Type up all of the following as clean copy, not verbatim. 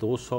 200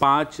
5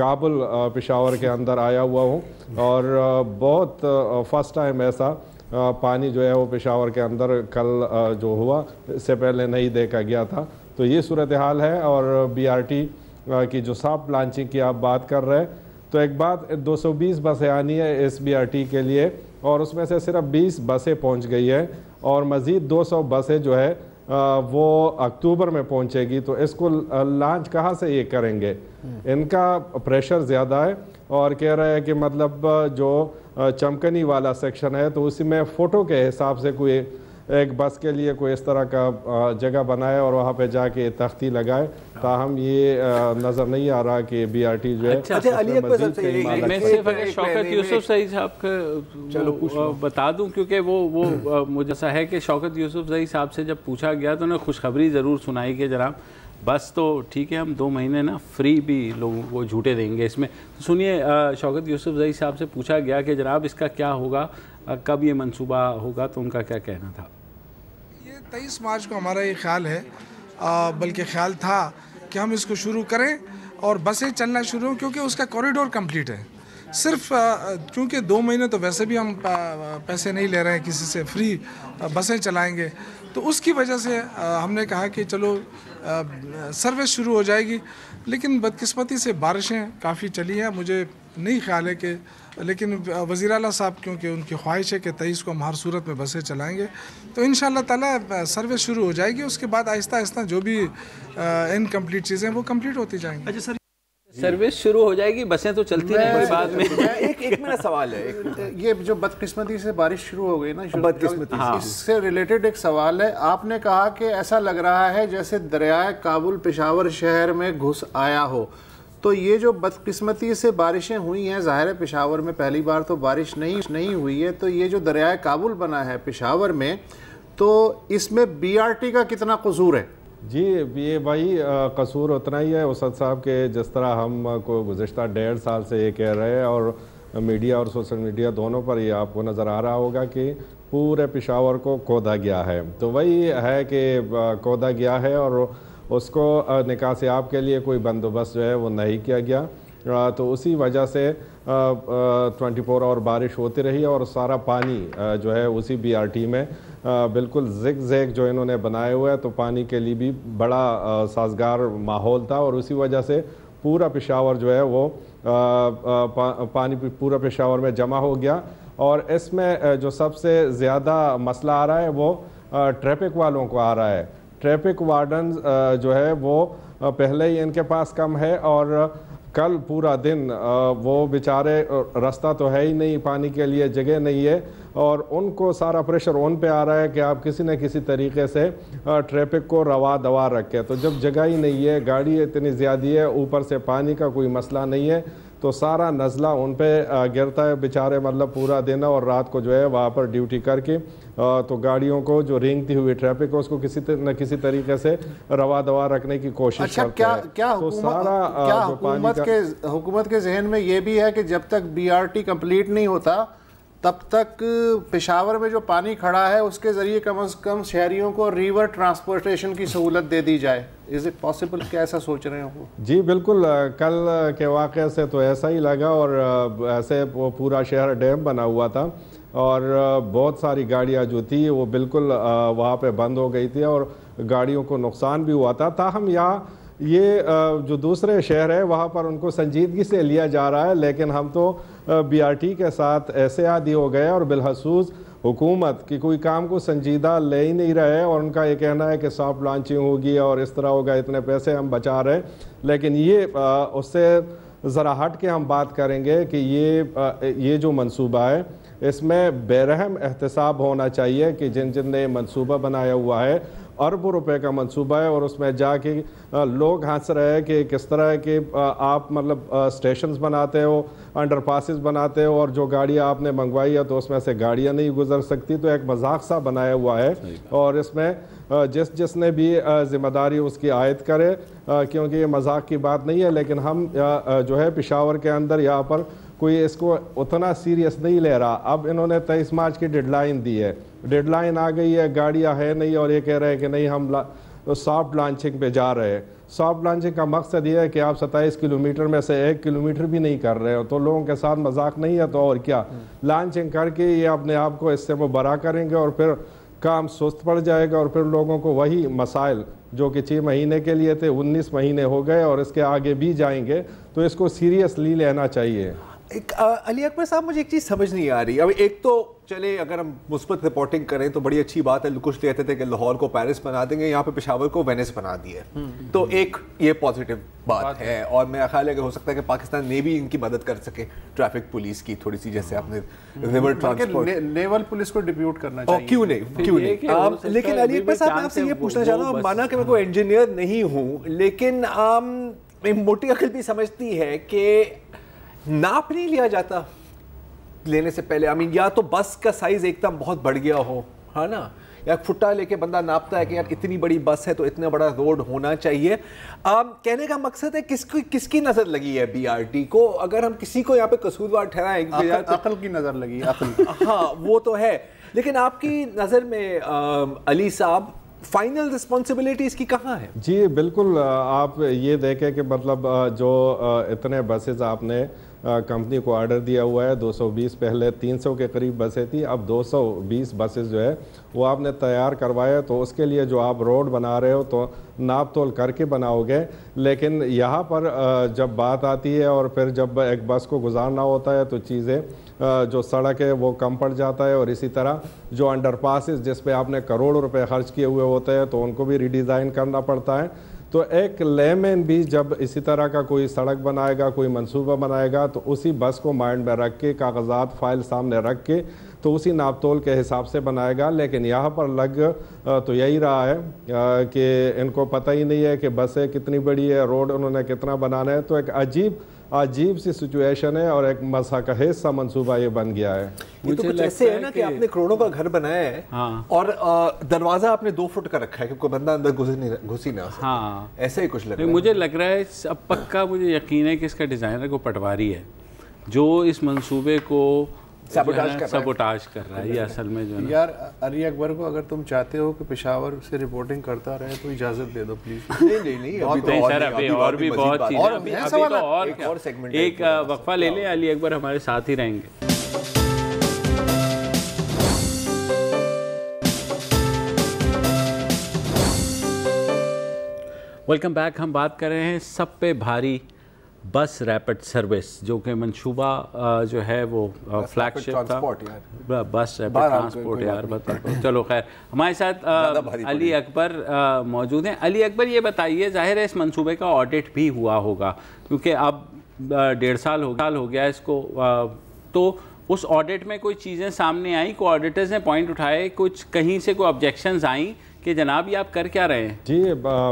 کابل پشاور کے اندر آیا ہوا ہوں اور بہت فرسٹ ٹائم ایسا پانی جو ہے وہ پشاور کے اندر کل جو ہوا اس سے پہلے نہیں دیکھا گیا تھا. تو یہ صورتحال ہے. اور BRT کی جو سافٹ لانچنگ کی آپ بات کر رہے ہیں تو ایک بات 220 بسیں آنی ہے اس BRT کے لیے اور اس میں سے صرف 20 بسیں پہنچ گئی ہے اور مزید 200 بسیں جو ہے وہ اکتوبر میں پہنچے گی. تو اس کو لانچ کہاں سے یہ کریں گے؟ ان کا پریشر زیادہ ہے اور کہہ رہے ہیں کہ مطلب جو چمکنی والا سیکشن ہے تو اسی میں فوٹو کے حساب سے کوئی ایک بس کے لیے کوئی اس طرح کا جگہ بنائے اور وہاں پہ جا کے تختی لگائے. تاہم یہ نظر نہیں آ رہا کہ BRT جو ہے میں صرف اگر شوکت یوسف زئی صاحب کو بتا دوں کیونکہ وہ مجھے ایسا ہے کہ شوکت یوسف زئی صاحب سے جب پوچھا گیا تو انہیں خوشخبری ضرور سنائی کہ جناب بس تو ٹھیک ہے ہم 2 مہینے نا فری بھی لوگوں کو جھوٹے دیں گے اس میں. تو سنیے شوکت یوسف زئی صاحب سے پوچھا گیا کہ جناب اس کا کیا ہوگا, کب یہ منصوبہ ہوگا, تو ان کا کیا کہنا تھا. 23 مارچ کو ہمارا یہ خیال ہے, بلکہ خیال تھا کہ ہم اس کو شروع کریں اور بسیں چلنا شروع ہوں کیونکہ اس کا کوریڈور کمپلیٹ ہے. صرف چونکہ 2 مہینے تو ویسے بھی ہم پیسے نہیں لے رہے ہیں کسی سے, فری بسیں چلائیں گے, تو اس کی وجہ سے ہم نے کہا کہ چلو سروس شروع ہو جائے گی. لیکن بدقسمتی سے بارشیں کافی چلی ہیں. مجھے نہیں خیال ہے کہ, لیکن وزیر اعلیٰ صاحب کیونکہ ان کی خواہش ہے کہ 23 کو ہم ہر صورت میں بسیں چلائیں گے, تو انشاءاللہ تعالیٰ سروس شروع ہو جائے گی. اس کے بعد آہستہ آہستہ جو بھی انکمپلیٹ چیزیں وہ کمپلیٹ ہوتی جائیں گی. اچھا سر, سروس شروع ہو جائے گی, بسیں تو چلتی رہیں گی بعد میں. ایک میرا سوال ہے, یہ جو بدقسمتی سے بارش شروع ہو گئی نا, اس سے ریلیٹڈ ایک سوال ہے. آپ نے کہا کہ ایسا لگ رہا ہے جیسے دریائے کابل پشاور شہر میں گھس آیا ہو. تو یہ جو بدقسمتی سے بارشیں ہوئی ہیں, ظاہر ہے پشاور میں پہلی بار تو بارش نہیں ہوئی ہے, تو یہ جو دریائے کابل بنا ہے پشاور میں, تو اس میں BRT کا کتنا قصور ہے؟ جی یہ بھائی قصور اتنا ہی ہے اسد صاحب کے, جس طرح ہم کو گزشتہ 1.5 سال سے یہ کہہ رہے ہیں اور میڈیا اور سوشل میڈیا دونوں پر یہ آپ کو نظر آ رہا ہوگا کہ پورے پشاور کو کھودا گیا ہے. تو وہی ہے کہ کھودا گیا ہے اور اس کو نکاسی آب کے لیے کوئی بندوبست جو ہے وہ نہیں کیا گیا. تو اسی وجہ سے 24 اور بارش ہوتی رہی اور سارا پانی جو ہے اسی BRT میں بالکل زگ زیگ جو انہوں نے بنائے ہوئے, تو پانی کے لیے بھی بڑا سازگار ماحول تھا اور اسی وجہ سے پورا پشاور جو ہے وہ پانی پورا پشاور میں جمع ہو گیا. اور اس میں جو سب سے زیادہ مسئلہ آ رہا ہے وہ ٹریفک والوں کو آ رہا ہے. ٹریفک وارڈنز جو ہے وہ پہلے ہی ان کے پاس کم ہے اور کل پورا دن وہ بیچارے, راستہ تو ہے ہی نہیں, پانی کے لیے جگہ نہیں ہے اور ان کو سارا پریشر ان پہ آ رہا ہے کہ آپ کسی نہ کسی طریقے سے ٹریفک کو روا دوا رکھیں. تو جب جگہ ہی نہیں ہے, گاڑی اتنی زیادہ ہے, اوپر سے پانی کا کوئی مسئلہ نہیں ہے, تو سارا نزلہ ان پہ گرتا ہے. بیچارے مطلب پورا دن اور رات کو جو ہے وہاں پر ڈیوٹی کر کے تو گاڑیوں کو جو رینگتی ہوئی ٹریفک ہے اس کو کسی نہ کسی طریقے سے روا دوا رکنے کی کوشش کرتے ہیں. کیا حکومت کے ذہن میں یہ بھی ہے کہ جب تک BRT کمپلیٹ نہیں ہوتا تب تک پشاور میں جو پانی کھڑا ہے اس کے ذریعے کم از کم شہریوں کو ریور ٹرانسپورٹیشن کی سہولت دے دی جائے؟ Is it possible? کیا ایسا سوچ رہے ہو؟ جی بالکل, کل کے واقعے سے تو ایسا ہی لگا اور ایسے وہ پورا شہر ڈیم بنا ہوا تھا اور بہت ساری گاڑیاں جو تھی وہ بالکل وہاں پہ بند ہو گئی تھی اور گاڑیوں کو نقصان بھی ہوا تھا. تاہم یہاں یہ جو دوسرے شہر ہے وہاں پر ان کو سنجیدگی سے لیا جا رہا ہے, لیکن ہم تو BRT کے ساتھ ایسے عادی ہو گئے اور بالخصوص حکومت کی کوئی کام کو سنجیدہ لے ہی نہیں رہے اور ان کا یہ کہنا ہے کہ سافٹ لانچنگ ہوگی اور اس طرح ہوگا, اتنے پیسے ہم بچا رہے. لیکن یہ اس سے ذرا ہٹ کے ہم بات کریں گے کہ یہ جو منصوبہ ہے اس میں بے رحم احتساب ہونا چاہیے کہ جن نے منصوبہ بنایا ہوا ہے اربوں روپے کا منصوبہ ہے اور اس میں جا کے لوگ ہنس رہے ہیں کہ کس طرح کہ آپ مطلب اسٹیشنز بناتے ہو, انڈر پاسز بناتے ہو اور جو گاڑیاں آپ نے منگوائی ہے تو اس میں سے گاڑیاں نہیں گزر سکتی. تو ایک مذاق سا بنایا ہوا ہے اور اس میں جس نے بھی ذمہ داری اس کی عائد کرے, کیونکہ یہ مذاق کی بات نہیں ہے. لیکن ہم جو ہے پشاور کے اندر یہاں پر کوئی اس کو اتنا سیریس نہیں لے رہا. اب انہوں نے 23 مارچ کی ڈیڈ لائن دی ہے, ڈیڈ لائن آ گئی ہے, گاڑیاں ہے نہیں اور یہ کہہ رہے ہیں کہ نہیں ہم سافٹ لانچنگ پہ جا رہے ہیں. سافٹ لانچنگ کا مقصد یہ ہے کہ آپ 27 کلومیٹر میں سے 1 کلومیٹر بھی نہیں کر رہے ہو, تو لوگوں کے ساتھ مذاق نہیں ہے. تو اور کیا, لانچنگ کر کے یہ اپنے آپ کو اس سے مبرا کریں گے اور پھر کام سست پڑ جائے گا, اور پھر لوگوں کو وہی مسائل جو کہ 6 مہینے کے لیے تھے 19 مہینے ہو گئے اور اس کے آگے بھی جائیں گے. تو اس کو سیریسلی لینا چاہیے. علی اکبر صاحب, مجھے ایک چیز سمجھ نہیں آ رہی. اب ایک تو چلے اگر ہم مثبت رپورٹنگ کریں تو بڑی اچھی بات ہے, کچھ کہتے تھے کہ لاہور کو پیرس بنا دیں گے, یہاں پہ پشاور کو وینس بنا دیا, تو ایک یہ پازیٹیو بات ہے. اور میرا خیال ہے کہ ہو سکتا ہے کہ پاکستان نے بھی ان کی مدد کر سکے, ٹریفک پولیس کی تھوڑی سی, جیسے آپ نے ریور ٹرانسپورٹ, نیول پولیس کو ڈیپیوٹ کرنا چاہیے. کیوں نہیں. لیکن علی اکبر صاحب میں آپ سے یہ پوچھنا چاہ رہا ہوں, مانا کہ میں کوئی انجینئر نہیں ہوں, لیکن موٹی عقل بھی سمجھتی ہے کہ ناپ نہیں لیا جاتا لینے سے پہلے. یا تو بس کا سائز ایک دم بہت بڑھ گیا ہو, ہے نا, یا پھٹا لے کے بندہ ناپتا ہے کہ یار اتنی بڑی بس ہے تو اتنا بڑا روڈ ہونا چاہیے. کہنے کا مقصد ہے کس کی نظر لگی ہے بی آر ٹی کو؟ اگر ہم کسی کو یہاں پہ قصوروار ٹھہرائیں, عقل کی نظر لگی, عقل. ہاں وہ تو ہے, لیکن آپ کی نظر میں علی صاحب فائنل رسپانسبلٹی اس کی کہاں ہے؟ جی بالکل, آپ یہ دیکھیں کہ مطلب جو اتنے بسز آپ نے کمپنی کو آرڈر دیا ہوا ہے, 220 پہلے 300 کے قریب بسیں تھیں, اب 220 بسز جو ہے وہ آپ نے تیار کروایا. تو اس کے لیے جو آپ روڈ بنا رہے ہو تو ناپ تول کر کے بناؤ گے, لیکن یہاں پر جب بات آتی ہے اور پھر جب ایک بس کو گزارنا ہوتا ہے تو چیزیں جو سڑک ہے وہ کم پڑ جاتا ہے. اور اسی طرح جو انڈر پاسز جس پہ آپ نے کروڑوں روپے خرچ کیے ہوئے ہوتے ہیں تو ان کو بھی ریڈیزائن کرنا پڑتا ہے. تو ایک لیمن بھی جب اسی طرح کا کوئی سڑک بنائے گا, کوئی منصوبہ بنائے گا, تو اسی بس کو مائنڈ میں رکھ کے, کاغذات فائل سامنے رکھ کے, تو اسی ناپ تول کے حساب سے بنائے گا. لیکن یہاں پر لگ تو یہی رہا ہے کہ ان کو پتہ ہی نہیں ہے کہ بسیں کتنی بڑی ہے, روڈ انہوں نے کتنا بنانا ہے. تو ایک عجیب سی سچویشن ہے اور ایک مساکہیز سا منصوبہ یہ بن گیا ہے. یہ تو کچھ ایسے ہے نا کہ آپ نے کروڑوں کا گھر بنایا ہے اور دروازہ آپ نے 2 فٹ کا رکھا ہے کہ کوئی بندہ اندر گھس ہی نہ سکے. ہاں ایسا ہی کچھ لگ رہا ہے. مجھے لگ رہا ہے اب پکا مجھے یقین ہے کہ اس کا ڈیزائنر کو پٹواری ہے جو اس منصوبے کو سبوٹاج کر رہا ہے. یہ اصل میں جو یار علی اکبر کو اگر تم چاہتے ہو کہ پشاور سے رپورٹنگ کرتا رہے تو اجازت دے دو پلیز. نہیں اور بھی بہت چیزیں, ایک وقفہ لے لیں, علی اکبر ہمارے ساتھ ہی رہیں گے. Welcome back. ہم بات کر رہے ہیں سب پہ بھاری بس ریپڈ سروس, جو کہ منصوبہ جو ہے وہ فلیگ شپ تھا, بس ریپڈ ٹرانسپورٹ. یار بتاؤ, چلو خیر. ہمارے ساتھ علی اکبر موجود ہیں. علی اکبر یہ بتائیے, ظاہر ہے اس منصوبے کا آڈٹ بھی ہوا ہوگا کیونکہ اب 1.5 سال ہو گیا اس کو, تو اس آڈٹ میں کوئی چیزیں سامنے آئیں, کوئی آڈیٹرز نے پوائنٹ اٹھائے, کچھ کہیں سے کوئی آبجیکشنز آئیں کہ جناب یہ آپ کر کیا رہے ہیں؟ جی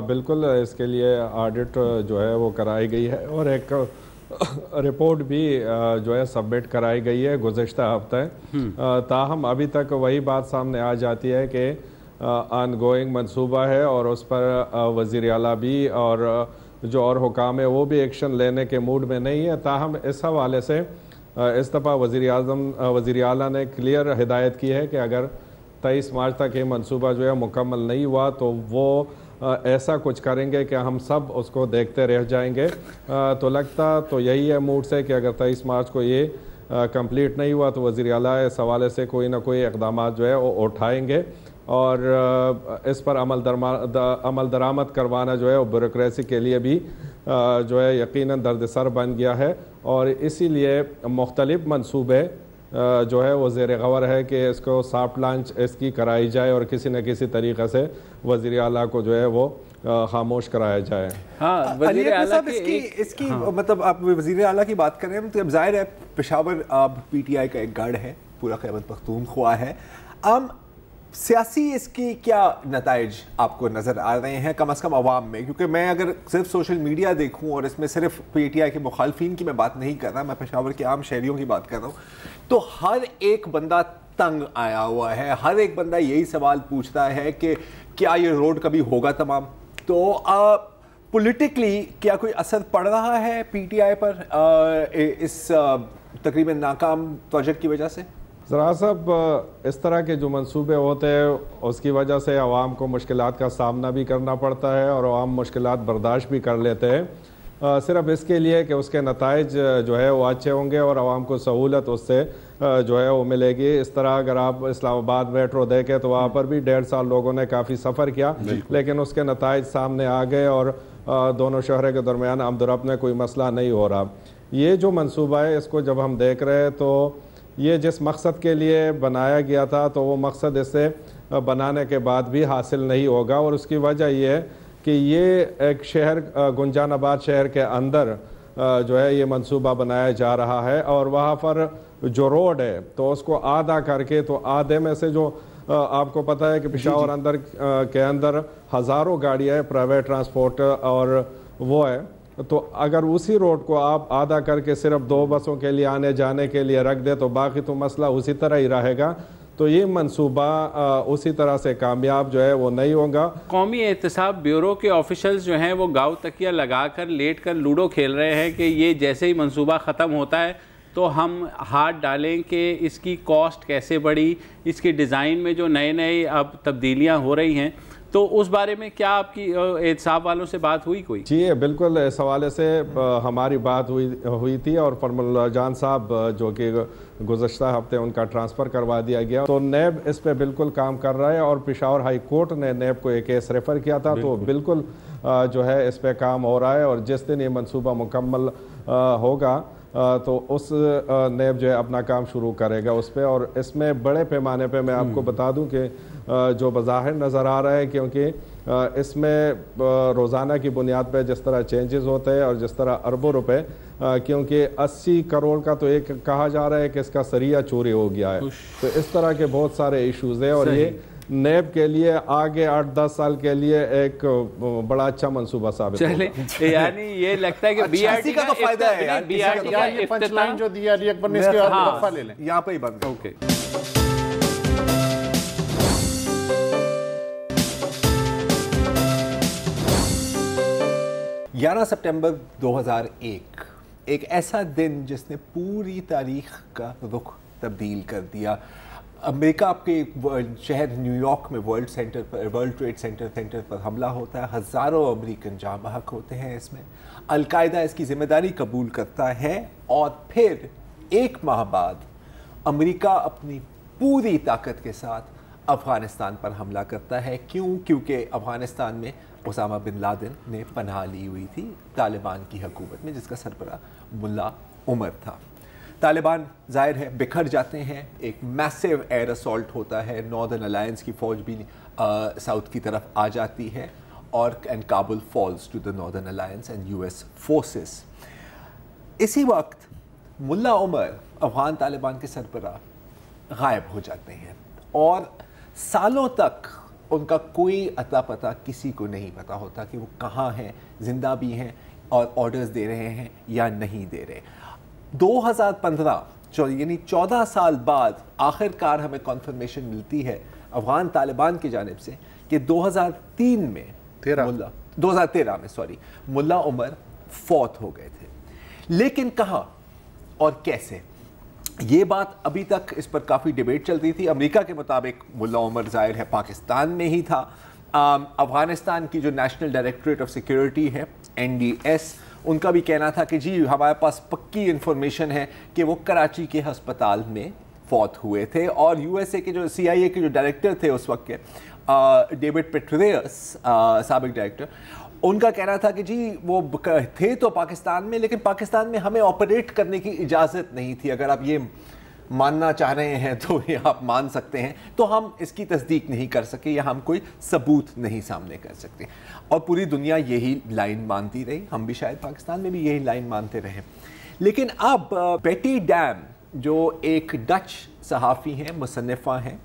بالکل, اس کے لیے آڈٹ جو ہے وہ کرائی گئی ہے اور ایک رپورٹ بھی جو ہے سبمٹ کرائی گئی ہے گزشتہ ہفتے. تاہم ابھی تک وہی بات سامنے آ جاتی ہے کہ آن گوئنگ منصوبہ ہے اور اس پر وزیر اعلیٰ بھی اور جو اور حکام ہے وہ بھی ایکشن لینے کے موڈ میں نہیں ہے. تاہم اس حوالے سے اس دفعہ وزیر اعلیٰ نے کلیئر ہدایت کی ہے کہ اگر 23 مارچ تک یہ منصوبہ جو ہے مکمل نہیں ہوا تو وہ ایسا کچھ کریں گے کہ ہم سب اس کو دیکھتے رہ جائیں گے. تو لگتا تو یہی ہے موڈ سے کہ اگر 23 مارچ کو یہ کمپلیٹ نہیں ہوا تو وزیر اعلیٰ اس حوالے سے کوئی نہ کوئی اقدامات جو ہے وہ اٹھائیں گے اور اس پر عمل درآمد کروانا جو ہے وہ بیوروکریسی کے لیے بھی جو ہے یقیناً درد سر بن گیا ہے. اور اسی لیے مختلف منصوبے جو ہے وہ زیر غور ہے کہ اس کو سافٹ لانچ اس کی کرائی جائے اور کسی نہ کسی طریقے سے وزیر اعلیٰ کو جو ہے وہ خاموش کرایا جائے. ہاں وزیر اعلیٰ اس کی مطلب آپ وزیر اعلیٰ کی بات کر رہے ہیں تو اب ظاہر ہے پشاور پی ٹی آئی کا ایک گڑھ ہے, پورا خیبر پختونخوا ہے. سیاسی اس کی کیا نتائج آپ کو نظر آ رہے ہیں کم از کم عوام میں؟ کیونکہ میں اگر صرف سوشل میڈیا دیکھوں اور اس میں صرف پی ٹی آئی کے مخالفین کی میں بات نہیں کر رہا, میں پشاور کے عام شہریوں کی بات کر رہا ہوں, تو ہر ایک بندہ تنگ آیا ہوا ہے. ہر ایک بندہ یہی سوال پوچھتا ہے کہ کیا یہ روڈ کبھی ہوگا تمام. تو پولیٹیکلی کیا کوئی اثر پڑ رہا ہے پی ٹی آئی پر اس تقریباً ناکام پروجیکٹ کی وجہ سے؟ ذرا صاحب اس طرح کے جو منصوبے ہوتے ہیں اس کی وجہ سے عوام کو مشکلات کا سامنا بھی کرنا پڑتا ہے اور عوام مشکلات برداشت بھی کر لیتے ہیں، صرف اس کے لیے کہ اس کے نتائج جو ہے وہ اچھے ہوں گے اور عوام کو سہولت اس سے جو ہے وہ ملے گی۔ اس طرح اگر آپ اسلام آباد میٹرو دیکھیں تو وہاں پر بھی 1.5 سال لوگوں نے کافی سفر کیا، لیکن اس کے نتائج سامنے آ گئے اور دونوں شہروں کے درمیان آمد و رفت میں کوئی مسئلہ نہیں ہو رہا۔ یہ جو منصوبہ ہے اس کو جب ہم دیکھ رہے ہیں تو یہ جس مقصد کے لیے بنایا گیا تھا تو وہ مقصد اس سے بنانے کے بعد بھی حاصل نہیں ہوگا، اور اس کی وجہ یہ ہے کہ یہ ایک شہر گنجان آباد شہر کے اندر جو ہے یہ منصوبہ بنایا جا رہا ہے، اور وہاں پر جو روڈ ہے تو اس کو آدھا کر کے، تو آدھے میں سے جو آپ کو پتہ ہے کہ پشاور اندر کے اندر ہزاروں گاڑیاں ہیں پرائیویٹ ٹرانسپورٹ اور وہ ہے، تو اگر اسی روڈ کو آپ آدھا کر کے صرف 2 بسوں کے لیے آنے جانے کے لیے رکھ دے تو باقی تو مسئلہ اسی طرح ہی رہے گا، تو یہ منصوبہ اسی طرح سے کامیاب جو ہے وہ نہیں ہوگا۔ قومی احتساب بیورو کے آفیشلز جو ہیں وہ گاؤں تکیہ لگا کر لیٹ کر لوڈو کھیل رہے ہیں کہ یہ جیسے ہی منصوبہ ختم ہوتا ہے تو ہم ہاتھ ڈالیں کہ اس کی کاسٹ کیسے بڑھی، اس کی ڈیزائن میں جو نئے اب تبدیلیاں ہو رہی ہیں، تو اس بارے میں کیا آپ کی احتساب والوں سے بات ہوئی کوئی؟ جی بالکل، اس حوالے سے ہماری بات ہوئی تھی، اور فرمان اللہ جان صاحب جو کہ گزشتہ ہفتے ان کا ٹرانسفر کروا دیا گیا، تو نیب اس پہ بالکل کام کر رہا ہے، اور پشاور ہائی کورٹ نے نیب کو یہ کیس ریفر کیا تھا، تو بالکل جو ہے اس پہ کام ہو رہا ہے، اور جس دن یہ منصوبہ مکمل ہوگا تو اس نیب جو ہے اپنا کام شروع کرے گا اس پہ، اور اس میں بڑے پیمانے پہ میں آپ کو بتا دوں کہ جو بظاہر نظر آ رہا ہے، کیونکہ اس میں روزانہ کی بنیاد پہ جس طرح چینجز ہوتے ہیں اور جس طرح اربوں روپے، کیونکہ 80 کروڑ کا تو ایک کہا جا رہا ہے کہ اس کا سریہ چوری ہو گیا ہے، تو اس طرح کے بہت سارے ایشوز ہیں، اور یہ نیب کے لیے آگے 8-10 سال کے لیے ایک بڑا اچھا منصوبہ ثابت ہوگا۔ یعنی یہ لگتا ہے کہ بی آر ٹی کا تو فائدہ ہے، بی آر ٹی کا پنچ لائن جو دی علی اکبر نے اس کے بعد وقفہ لے لیں، یہاں پہ ہی بند۔ اوکے۔ 11 سپٹمبر 2001 ایک ایسا دن جس نے پوری تاریخ کا رخ تبدیل کر دیا۔ امریکہ آپ کے شہر نیو یارک میں ورلڈ ٹریڈ سینٹر پر حملہ ہوتا ہے، ہزاروں امریکن جاں بحق ہوتے ہیں اس میں، القاعدہ اس کی ذمہ داری قبول کرتا ہے، اور پھر 1 ماہ بعد امریکہ اپنی پوری طاقت کے ساتھ افغانستان پر حملہ کرتا ہے۔ کیونکہ افغانستان میں اسامہ بن لادن نے پناہ لی ہوئی تھی طالبان کی حکومت میں، جس کا سربراہ ملا عمر تھا۔ طالبان ظاہر ہے بکھر جاتے ہیں، ایک میسیو ایئر اسالٹ ہوتا ہے، ناردرن الائنس کی فوج بھی ساؤتھ کی طرف آ جاتی ہے، اور Kabul falls to the northern alliance and US forces. اسی وقت ملا عمر افغان طالبان کے سربراہ غائب ہو جاتے ہیں، اور سالوں تک ان کا کوئی اتا پتہ کسی کو نہیں پتا ہوتا کہ وہ کہاں ہیں، زندہ بھی ہیں اور آرڈرز دے رہے ہیں یا نہیں دے رہے۔ 2015 یعنی 14 سال بعد آخر کار ہمیں کنفرمیشن ملتی ہے افغان طالبان کی جانب سے کہ 2013 میں ملا عمر فوت ہو گئے تھے، لیکن کہاں اور کیسے، یہ بات ابھی تک اس پر کافی ڈیبیٹ چلتی تھی۔ امریکہ کے مطابق ملا عمر ظاہر ہے پاکستان میں ہی تھا، افغانستان کی جو نیشنل ڈائریکٹوریٹ آف سیکیورٹی ہے NDS، ان کا بھی کہنا تھا کہ جی ہمارے پاس پکی انفارمیشن ہے کہ وہ کراچی کے ہسپتال میں فوت ہوئے تھے، اور USA کے جو CIA کے جو ڈائریکٹر تھے اس وقت کے ڈیوڈ پیٹریئس، سابق ڈائریکٹر، ان کا کہنا تھا کہ جی وہ تھے تو پاکستان میں، لیکن پاکستان میں ہمیں آپریٹ کرنے کی اجازت نہیں تھی۔ اگر آپ یہ ماننا چاہ رہے ہیں تو یہ آپ مان سکتے ہیں، تو ہم اس کی تصدیق نہیں کر سکے یا ہم کوئی ثبوت نہیں سامنے کر سکتے، اور پوری دنیا یہی لائن مانتی رہی، ہم بھی شاید پاکستان میں بھی یہی لائن مانتے رہے۔ لیکن اب بیٹی ڈیم جو ایک ڈچ صحافی ہیں، مصنفہ ہیں،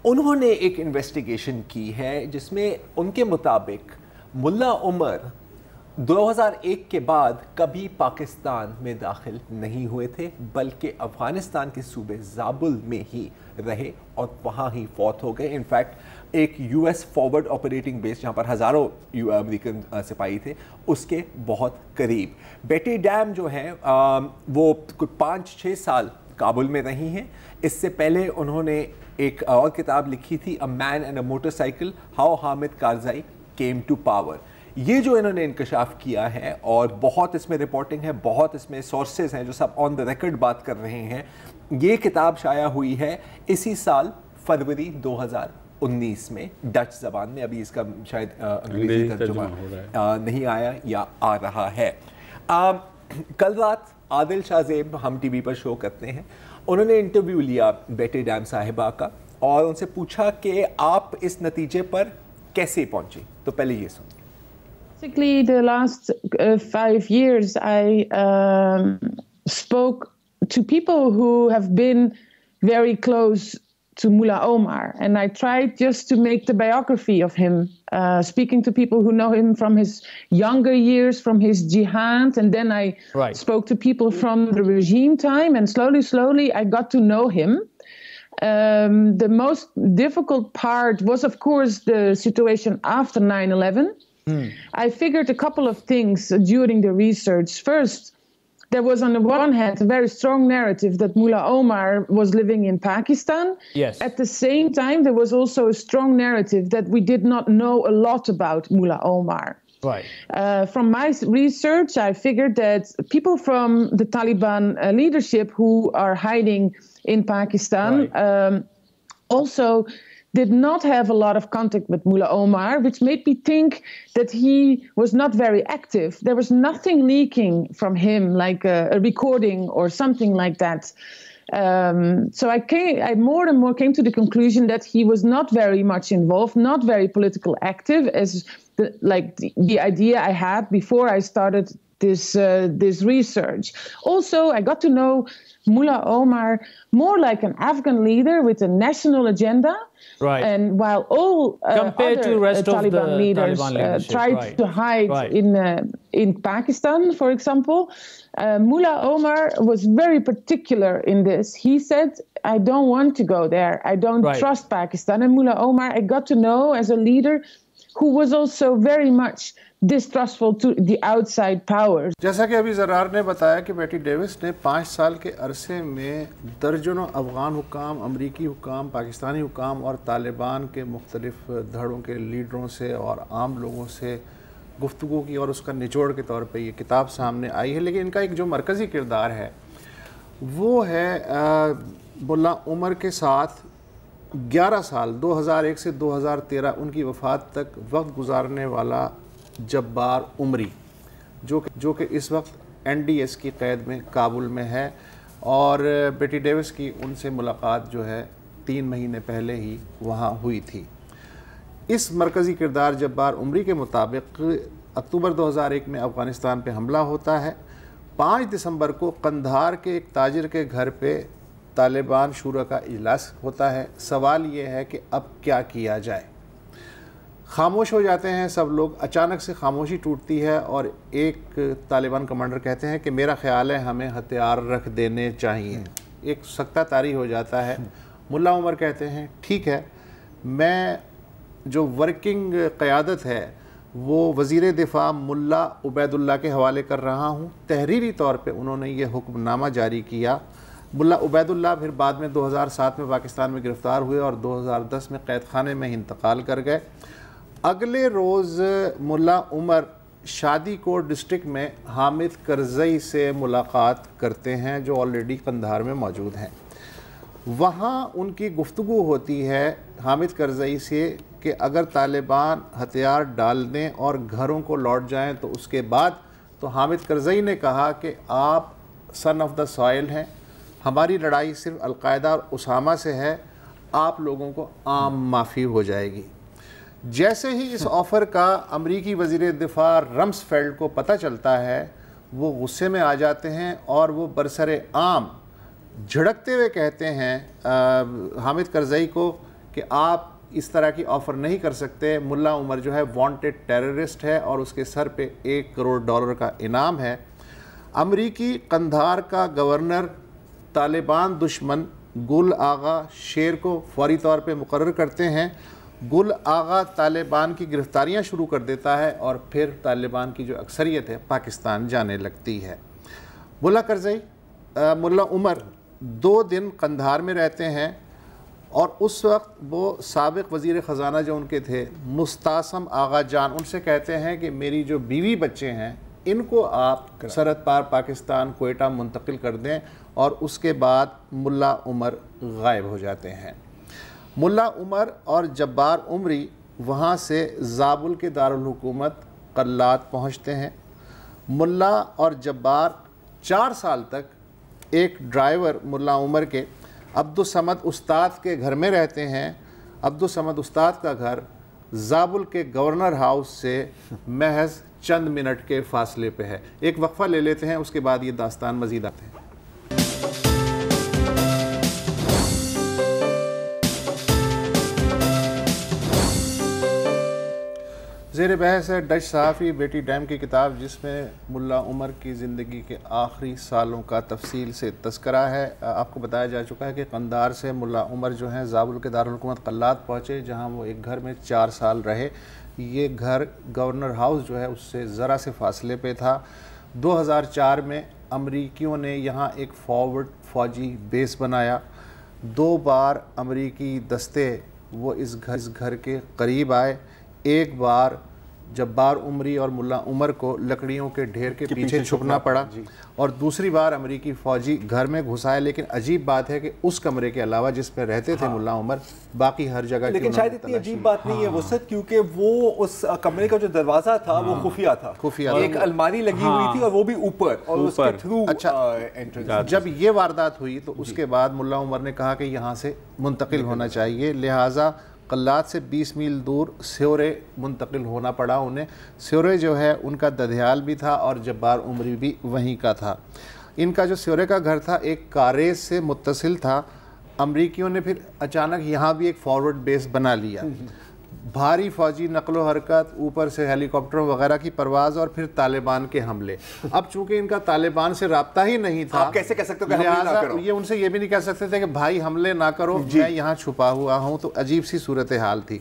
انہوں نے ایک انویسٹیگیشن کی ہے جس میں ان کے مطابق ملا عمر 2001 کے بعد کبھی پاکستان میں داخل نہیں ہوئے تھے، بلکہ افغانستان کے صوبے زابل میں ہی رہے اور وہاں ہی فوت ہو گئے۔ انفیکٹ ایک US فارورڈ آپریٹنگ بیس جہاں پر ہزاروں امریکن سپاہی تھے، اس کے بہت قریب۔ بیٹی ڈیم جو ہے وہ 5-6 سال کابل میں رہی ہیں. اس سے پہلے انہوں نے ایک اور کتاب لکھی تھی A Man and a Motorcycle, How Hamid کارزائی Came to Power. یہ جو انہوں نے انکشاف کیا ہے اور بہت اس میں رپورٹنگ ہے, بہت اس میں سورسز ہیں جو سب آن دا ریکارڈ بات کر رہے ہیں. یہ کتاب شائع ہوئی ہے اسی سال فروری 2019 میں ڈچ زبان میں. ابھی اس کا شاید انگریزی ترجمہ نہیں آیا یا آ رہا ہے. کل رات عادل شاہ زیب ہم ٹی وی پر شو کرتے ہیں, انہوں نے انٹرویو لیا بیٹی ڈیم صاحبہ کا اور ان سے پوچھا کہ آپ اس نتیجے پر کیسے پہنچی. تو پہلے یہ سنیں. Basically, the last 5 years, I spoke to people who have been very close to Mullah Omar, and I tried just to make the biography of him, speaking to people who know him from his younger years, from his jihad, and then I spoke to people from the regime time, and slowly I got to know him. The most difficult part was, of course, the situation after 9/11. I figured a couple of things during the research. First, there was on the one hand a very strong narrative that Mullah Omar was living in Pakistan. Yes. At the same time, there was also a strong narrative that we did not know a lot about Mullah Omar. Right. From my research, I figured that people from the Taliban leadership who are hiding in Pakistan also did not have a lot of contact with Mullah Omar, which made me think that he was not very active. There was nothing leaking from him, like a recording or something like that. So I more and more came to the conclusion that he was not very much involved, not very political active, as the idea I had before I started this research. Also, I got to know Mullah Omar more like an Afghan leader with a national agenda. Right. And while all compared to rest Taliban of the leaders tried to hide in Pakistan, for example, Mullah Omar was very particular in this. He said, I don't want to go there. I don't trust Pakistan. And Mullah Omar, I got to know as a leader who was also very much distrustful to the outside powers. جیسا کہ ابھی زرار نے بتایا کہ بیٹی Davis نے 5 سال کے عرصے میں درجنوں افغان حکام, امریکی حکام, پاکستانی حکام اور طالبان کے مختلف دھڑوں کے لیڈروں سے اور عام لوگوں سے گفتگو کی, اور اس کا نچوڑ کے طور پہ یہ کتاب سامنے آئی ہے. لیکن ان کا ایک جو مرکزی کردار ہے وہ ہے ملا عمر کے ساتھ 11 سال 2001 سے 2013 ان کی وفات تک وقت گزارنے والا جبار عمری, جو کہ اس وقت NDS کی قید میں کابل میں ہے. اور بیٹی ڈیوس کی ان سے ملاقات جو ہے 3 مہینے پہلے ہی وہاں ہوئی تھی. اس مرکزی کردار جبار عمری کے مطابق اکتوبر 2001 میں افغانستان پہ حملہ ہوتا ہے. 5 دسمبر کو قندھار کے ایک تاجر کے گھر پہ طالبان شورا کا اجلاس ہوتا ہے. سوال یہ ہے کہ اب کیا کیا جائے. خاموش ہو جاتے ہیں سب لوگ. اچانک سے خاموشی ٹوٹتی ہے اور ایک طالبان کمانڈر کہتے ہیں کہ میرا خیال ہے ہمیں ہتھیار رکھ دینے چاہیے. ایک سکتہ طاری ہو جاتا ہے. ملا عمر کہتے ہیں ٹھیک ہے, میں جو ورکنگ قیادت ہے وہ وزیر دفاع ملا عبید اللہ کے حوالے کر رہا ہوں. تحریری طور پہ انہوں نے یہ حکم نامہ جاری کیا. ملا عبید اللہ پھر بعد میں 2007 میں پاکستان میں گرفتار ہوئے اور 2010 میں قید خانے میں انتقال کر گئے. اگلے روز ملا عمر شادی کوٹ ڈسٹرکٹ میں حامد کرزئی سے ملاقات کرتے ہیں جو آلریڈی قندھار میں موجود ہیں. وہاں ان کی گفتگو ہوتی ہے حامد کرزئی سے کہ اگر طالبان ہتھیار ڈال دیں اور گھروں کو لوٹ جائیں تو اس کے بعد. تو حامد کرزئی نے کہا کہ آپ سن آف دا سوائل ہیں, ہماری لڑائی صرف القاعدہ اور اسامہ سے ہے, آپ لوگوں کو عام معافی ہو جائے گی. جیسے ہی اس آفر کا امریکی وزیر دفاع رمسفیلڈ کو پتہ چلتا ہے وہ غصے میں آ جاتے ہیں اور وہ برسر عام جھڑکتے ہوئے کہتے ہیں حامد کرزئی کو کہ آپ اس طرح کی آفر نہیں کر سکتے. ملا عمر جو ہے وانٹڈ ٹیررسٹ ہے اور اس کے سر پہ $1 کروڑ کا انعام ہے. امریکی قندھار کا گورنر طالبان دشمن گل آغا شیر کو فوری طور پہ مقرر کرتے ہیں. گل آغا طالبان کی گرفتاریاں شروع کر دیتا ہے اور پھر طالبان کی جو اکثریت ہے پاکستان جانے لگتی ہے. ملا عمر 2 دن قندھار میں رہتے ہیں اور اس وقت وہ سابق وزیر خزانہ جو ان کے تھے مستعصم آغا جان ان سے کہتے ہیں کہ میری جو بیوی بچے ہیں ان کو آپ سرحد پار پاکستان کوئٹہ منتقل کر دیں، اور اس کے بعد ملا عمر غائب ہو جاتے ہیں۔ ملا عمر اور جبار عمری وہاں سے زابل کے دارالحکومت قلات پہنچتے ہیں۔ ملا اور جبار 4 سال تک ایک ڈرائیور ملا عمر کے عبدالصمد استاد کے گھر میں رہتے ہیں۔ عبدالصمد استاد کا گھر زابل کے گورنر ہاؤس سے محض چند منٹ کے فاصلے پہ ہے۔ ایک وقفہ لے لیتے ہیں، اس کے بعد یہ داستان مزید آتے ہیں۔ زیر بحث ہے ڈچ صحافی بیٹی ڈیم کی کتاب، جس میں ملا عمر کی زندگی کے آخری سالوں کا تفصیل سے تذکرہ ہے۔ آپ کو بتایا جا چکا ہے کہ قندھار سے ملا عمر جو ہیں زابل کے دارالحکومت قلات پہنچے، جہاں وہ ایک گھر میں 4 سال رہے۔ یہ گھر گورنر ہاؤس جو ہے اس سے ذرا سے فاصلے پہ تھا۔ 2004 میں امریکیوں نے یہاں ایک فارورڈ فوجی بیس بنایا۔ 2 بار امریکی دستے وہ اس گھر کے قریب آئے۔ ایک بار جبار عمری اور ملا عمر کو لکڑیوں کے ڈھیر کے پیچھے چھپنا پڑا، اور دوسری بار امریکی فوجی گھر میں گھس آئے۔ لیکن عجیب بات ہے کہ اس کمرے کے علاوہ جس پہ رہتے تھے ملا عمر، باقی ہر جگہ، لیکن شاید اتنی عجیب بات نہیں ہے وسعت، کیونکہ وہ اس کمرے کا جو دروازہ تھا وہ خفیہ تھا، ایک الماری لگی ہوئی تھی اور وہ بھی اوپر، اور اس کے تھرو انٹرنس۔ جب یہ واردات ہوئی تو اس کے بعد ملا عمر نے کہا کہ یہاں سے منتقل ہونا چاہیے، لہٰذا قلات سے 20 میل دور سیورے منتقل ہونا پڑا انہیں۔ سیورے جو ہے ان کا ددھیال بھی تھا اور جبار عمری بھی وہیں کا تھا۔ ان کا جو سیورے کا گھر تھا ایک کاریز سے متصل تھا۔ امریکیوں نے پھر اچانک یہاں بھی ایک فارورڈ بیس بنا لیا۔ بھاری فوجی نقل و حرکت، اوپر سے ہیلی کاپٹروں وغیرہ کی پرواز، اور پھر طالبان کے حملے۔ اب چونکہ ان کا طالبان سے رابطہ ہی نہیں تھا، آپ کیسے کہہ سکتے ہو کہ حملے نہ کرو؟ یہ ان سے یہ بھی نہیں کہہ سکتے تھے کہ بھائی حملے نہ کرو، میں یہاں چھپا ہوا ہوں۔ تو عجیب سی صورتحال تھی۔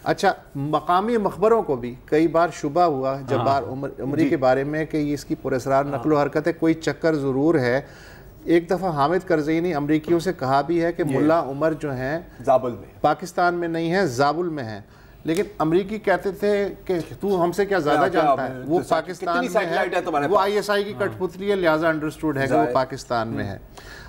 اچھا، مقامی مخبروں کو بھی کئی بار شبہ ہوا جبار عمری کے بارے میں کہ یہ اس کی پراسرار نقل و حرکت ہے، کوئی چکر ضرور ہے۔ ایک دفعہ حامد کرزئی نے امریکیوں سے کہا بھی ہے کہ ملا عمر جو ہیں زابل میں، پاکستان میں نہیں ہے، زابل میں ہیں۔ لیکن امریکی کہتے تھے کہ تو ہم سے کیا زیادہ جانتا ہے، وہ پاکستان میں ہے، وہ ISI کی کٹ پتلی ہے، لہٰذا انڈرسٹوڈ ہے کہ وہ پاکستان میں ہے۔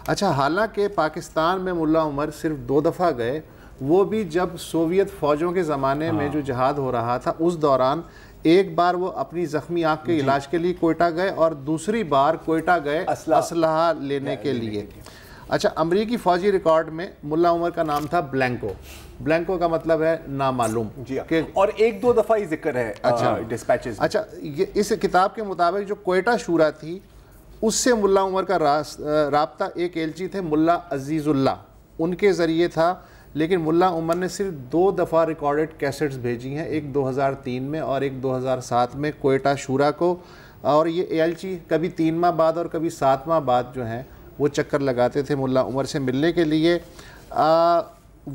اچھا، حالانکہ پاکستان میں ملا عمر صرف 2 دفعہ گئے، وہ بھی جب سوویت فوجوں کے زمانے میں جو جہاد ہو رہا تھا اس دوران۔ ایک بار وہ اپنی زخمی آنکھ کے علاج کے لیے کوئٹہ گئے، اور دوسری بار کوئٹہ گئے اسلحہ لینے کے لیے۔ اچھا، امریکی فوجی ریکارڈ میں ملا عمر کا نام تھا بلینکو۔ بلینکو کا مطلب ہے نامعلوم، اور 1-2 دفعہ ہی ذکر ہے ڈسپیچز۔ اچھا، اس کتاب کے مطابق جو کوئٹہ شورا تھی اس سے ملا عمر کا رابطہ ایک ایلچی تھے ملا عزیز اللہ، ان کے ذریعے تھا۔ لیکن ملا عمر نے صرف 2 دفعہ ریکارڈڈ کیسٹس بھیجی ہیں، ایک 2003 میں اور ایک 2007 میں کوئٹہ شورا کو۔ اور یہ ایلچی کبھی 3 ماہ بعد اور کبھی 7 ماہ بعد جو ہیں وہ چکر لگاتے تھے ملا عمر سے ملنے کے لیے۔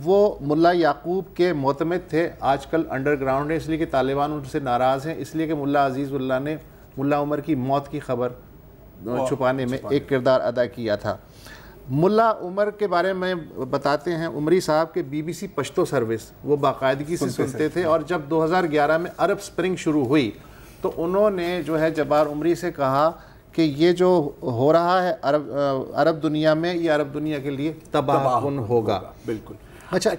وہ ملا یعقوب کے معتمد تھے، آج کل انڈر گراؤنڈ ہے، اس لیے کہ طالبان ان سے ناراض ہیں، اس لیے کہ ملا عزیز اللہ نے ملا عمر کی موت کی خبر چھپانے میں ایک کردار ادا کیا تھا۔ ملا عمر کے بارے میں بتاتے ہیں، عمری صاحب کے BBC پشتو سروس وہ باقاعدگی سے سنتے تھے، اور جب 2011 میں عرب سپرنگ شروع ہوئی تو انہوں نے جو ہے جبار عمری سے کہا کہ یہ جو ہو رہا ہے عرب دنیا میں، یہ عرب دنیا کے لیے تباہ کن ہوگا۔ بالکل۔ اچھا،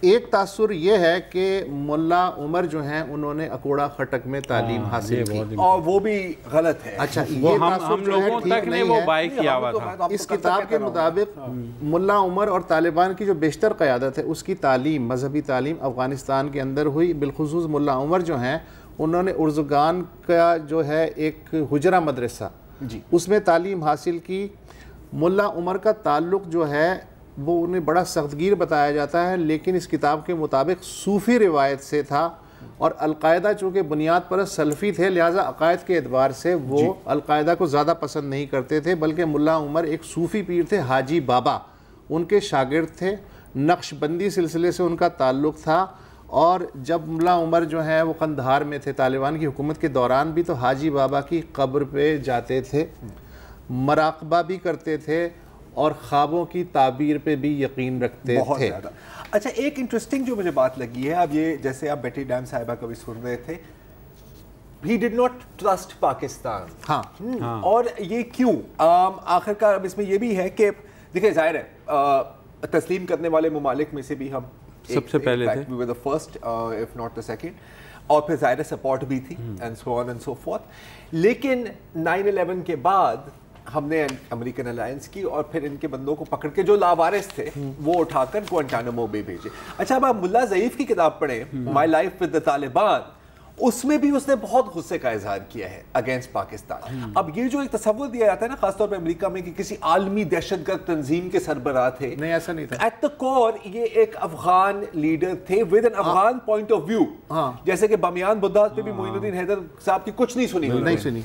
ایک تاثر یہ ہے کہ ملا عمر جو ہیں انہوں نے اکوڑا خٹک میں تعلیم حاصل کی، اور وہ بھی غلط ہے۔ اچھا، یہ ہم لوگوں تک نے وہ بائی کیا ہوا تھا۔ اس کتاب کے مطابق ملا عمر اور طالبان کی جو بیشتر قیادت ہے اس کی تعلیم، مذہبی تعلیم افغانستان کے اندر ہوئی۔ بالخصوص ملا عمر جو ہیں انہوں نے ارزگان کا جو ہے ایک حجرہ مدرسہ، اس میں تعلیم حاصل کی۔ ملا عمر کا تعلق جو ہے وہ انہیں بڑا سختگیر بتایا جاتا ہے، لیکن اس کتاب کے مطابق صوفی روایت سے تھا، اور القاعدہ چونکہ بنیاد پرست سلفی تھے لہٰذا عقائد کے اعتبار سے وہ القاعدہ کو زیادہ پسند نہیں کرتے تھے، بلکہ ملا عمر ایک صوفی پیر تھے، حاجی بابا ان کے شاگرد تھے، نقش بندی سلسلے سے ان کا تعلق تھا۔ اور جب ملا عمر جو ہیں وہ قندھار میں تھے طالبان کی حکومت کے دوران بھی، تو حاجی بابا کی قبر پہ جاتے تھے، مراقبہ بھی کرتے تھے، اور خوابوں کی تعبیر پہ بھی یقین رکھتے تھے. اچھا ایک انٹرسٹنگ جو مجھے بات لگی ہے, اب یہ جیسے آپ بیٹی ڈیم صاحبہ کا بھی سن رہے تھے, he did not trust Pakistan. ہاں اور یہ کیوں؟ آخر کار اب اس میں یہ بھی ہے کہ دیکھیں ظاہر ہے تسلیم کرنے والے ممالک میں سے بھی ہم سب سے پہلے تھے, we were the first if not the second, اور پھر ظاہر سپورٹ بھی تھی and so on and so forth. لیکن 9/11 کے بعد ہم نے امریکن الائنس کی اور پھر ان کے بندوں کو پکڑ کے جو لاوارث تھے وہ اٹھا کر گوانٹانامو بے بھیجے. اچھا اب آپ ملا ضعیف کی کتاب پڑھیں, My Life with the Taliban, اس میں بھی اس نے بہت غصے کا اظہار کیا ہے اگینسٹ پاکستان. اب یہ جو ایک تصور دیا جاتا ہے نا خاص طور پہ امریکہ میں کہ کسی عالمی دہشت گرد تنظیم کے سربراہ تھے, نہیں ایسا نہیں تھا. ایٹ دا کور یہ ایک افغان لیڈر تھے with an Afghan point of view. جیسے کہ بامیان بدھا پہ بھی معین الدین حیدر صاحب کی کچھ نہیں سنی,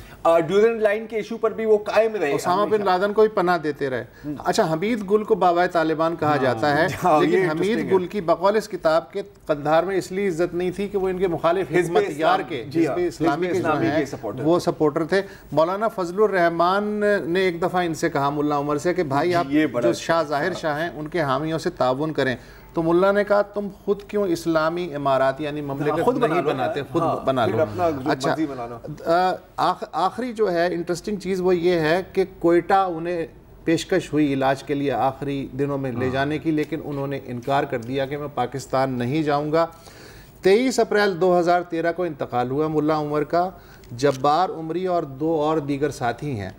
ڈیورنڈ لائن کے ایشو پر بھی وہ قائم رہے, اسامہ بن لادن کو بھی پناہ دیتے رہے. اچھا حمید گل کو بابائے طالبان کہا جاتا ہے, لیکن حمید گل کی بقول اس کتاب کے قندھار میں اس لیے عزت نہیں تھی کہ وہ ان کے مخالف حزب یار کے اسلامی کے جو ہیں وہ سپورٹر تھے. مولانا فضل الرحمان نے ایک دفعہ ان سے کہا ملا عمر سے کہ بھائی آپ جو شاہ ظاہر شاہ ہیں ان کے حامیوں سے تعاون کریں, تو ملا نے کہا تم خود کیوں اسلامی امارات یعنی مملکت نہیں بناتے, خود بنا لو. اچھا آخری جو ہے انٹرسٹنگ چیز وہ یہ ہے کہ کوئٹہ انہیں پیشکش ہوئی علاج کے لیے آخری دنوں میں لے جانے کی, لیکن انہوں نے انکار کر دیا کہ میں پاکستان نہیں جاؤں گا. 23 اپریل 2013 کو انتقال ہوا ملا عمر کا. جبار عمری اور 2 اور دیگر ساتھی ہیں,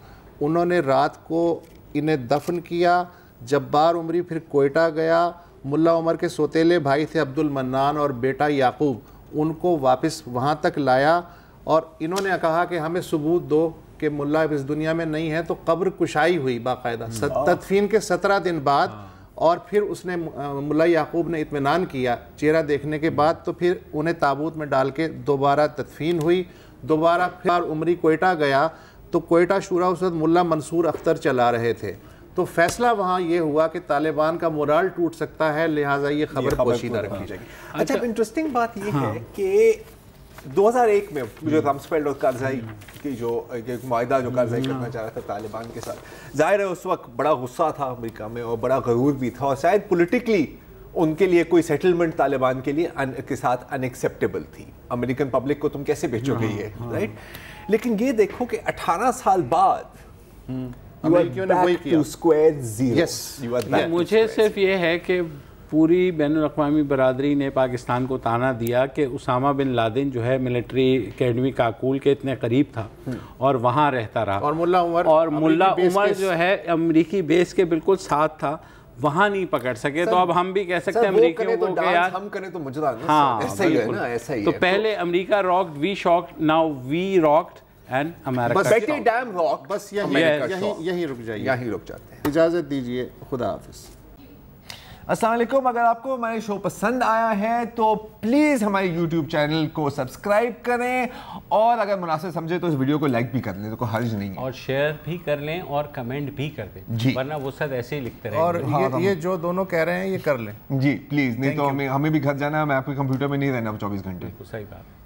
انہوں نے رات کو انہیں دفن کیا. جبار عمری پھر کوئٹہ گیا. ملا عمر کے سوتیلے بھائی تھے عبد المنان اور بیٹا یعقوب, ان کو واپس وہاں تک لایا اور انہوں نے کہا کہ ہمیں ثبوت دو کہ ملا اب اس دنیا میں نہیں ہے. تو قبر کشائی ہوئی باقاعدہ تدفین کے 17 دن بعد, اور پھر اس نے ملا یعقوب نے اطمینان کیا چہرہ دیکھنے کے بعد, تو پھر انہیں تابوت میں ڈال کے دوبارہ تدفین ہوئی. دوبارہ پھر عمری کوئٹہ گیا تو کوئٹہ شورا اس وقت ملا منصور اختر چلا رہے تھے. تو فیصلہ وہاں یہ ہوا کہ طالبان کا مورال ٹوٹ سکتا ہے, لہٰذا یہ خبر پوشیدہ رکھی جائے گی. اچھا انٹرسٹنگ بات یہ ہے کہ 2001 میں جو رمسفیلڈ اور کارزائی کی جو معاہدہ جو کارزائی کرنا چاہ رہا تھا طالبان کے ساتھ, ظاہر ہے اس وقت بڑا غصہ تھا امریکہ میں اور بڑا غرور بھی تھا, اور شاید پولیٹیکلی ان کے لیے کوئی سیٹلمنٹ طالبان کے لیے کے ساتھ ان ایکسیپٹیبل تھی. امریکن پبلک کو تم کیسے بھیجو گے یہ, رائٹ. لیکن یہ دیکھو کہ 18 سال بعد مجھے صرف یہ ہے کہ پوری بین الاقوامی برادری نے پاکستان کو تانا دیا کہ اسامہ بن لادن جو ہے ملٹری اکیڈمی کاکول کے اتنے قریب تھا اور وہاں رہتا رہا, اور ملا عمر جو ہے امریکی بیس کے بالکل ساتھ تھا, وہاں نہیں پکڑ سکے. تو اب ہم بھی کہہ سکتے ہیں امریکیوں کو کہ یار ہم کریں تو مجرا, ہاں ایسا ہی ہے. تو پہلے امریکہ راکڈ, وی شاکڈ, ناؤ وی راکڈ اینڈ امریکہ. بیٹی ڈیم راک, بس یہیں رک جائیے, یہیں رک جاتے ہیں. اجازت دیجیے, خدا حافظ. السلام علیکم. اگر آپ کو ہمارے شو پسند آیا ہے تو پلیز ہمارے یوٹیوب چینل کو سبسکرائب کریں, اور اگر مناسب سمجھے تو اس ویڈیو کو لائک بھی کر لیں, تو کوئی حرج نہیں ہے, اور شیئر بھی کر لیں اور کمنٹ بھی کر دیں, ورنہ وہ سب ایسے ہی لکھتے رہیں. اور یہ جو دونوں کہہ رہے ہیں یہ کر لیں جی پلیز, نہیں تو ہمیں بھی گھر جانا ہے, میں آپ کے کمپیوٹر میں نہیں رہنا 24 گھنٹے. صحیح بات.